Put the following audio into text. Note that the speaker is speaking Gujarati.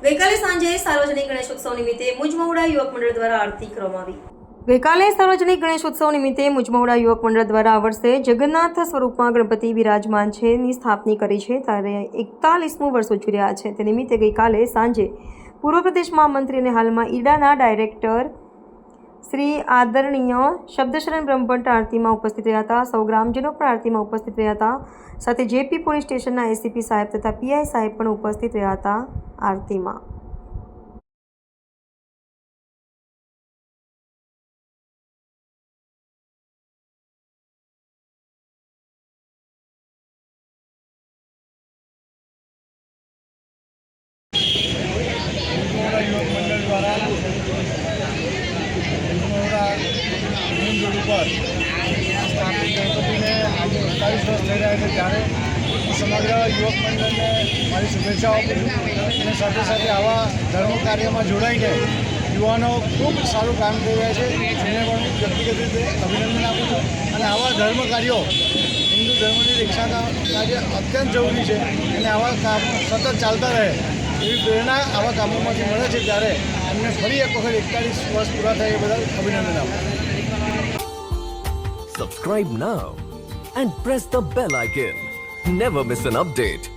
ગઈકાલે સાંજે સાર્વજનિક ગણેશોત્સવ નિમિત્તે મુજમહુડા યુવક મંડળ દ્વારા આરતી કરવામાં આવી। ગઈકાલે સાર્વજનિક ગણેશોત્સવ નિમિત્તે મુજમહુડા યુવક મંડળ દ્વારા આ વર્ષે જગન્નાથ સ્વરૂપમાં ગણપતિ બિરાજમાન છે ની સ્થાપના કરી છે, ત્યારે 41મું વર્ષ ઉજવી રહ્યા છે। તે નિમિત્તે ગઈકાલે સાંજે પૂર્વ પ્રદેશ મહામંત્રી અને હાલમાં ઈડાના ડાયરેક્ટર શ્રી આદરણીય શબ્દશરણ બ્રહ્મભટ્ટ આરતીમાં ઉપસ્થિત રહ્યા હતા। સૌ ગ્રામજનો પણ આરતીમાં ઉપસ્થિત રહ્યા હતા। સાથે જેપી પોલીસ સ્ટેશનના એસીપી સાહેબ તથા પીઆઈ સાહેબ પણ ઉપસ્થિત રહ્યા હતા આરતીમાં। યુવક મંડળ દ્વારા મેઇન રોડ ઉપર સ્થાપિત ગણપતિને આજે 41 વર્ષ થઈ રહ્યા છે, ત્યારે હું સમગ્ર યુવક મંડળને મારી શુભેચ્છાઓ આપું છું। અને સાથે સાથે આવા ધર્મ કાર્યમાં જોડાઈને યુવાનો ખૂબ સારું કામ કરી રહ્યા છે, એને પણ હું વ્યક્તિગત રીતે અભિનંદન આપું છું। અને આવા ધર્મ કાર્યો હિન્દુ ધર્મની રક્ષા કાર્ય અત્યંત જરૂરી છે, અને આવા કામો સતત ચાલતા રહે એવી પ્રેરણા આવા કામોમાંથી મળે છે। ત્યારે એમને ફરી એક વખત 41 વર્ષ પૂરા થાય એ બદલ અભિનંદન આપું। Subscribe now and press the bell icon. Never miss an update.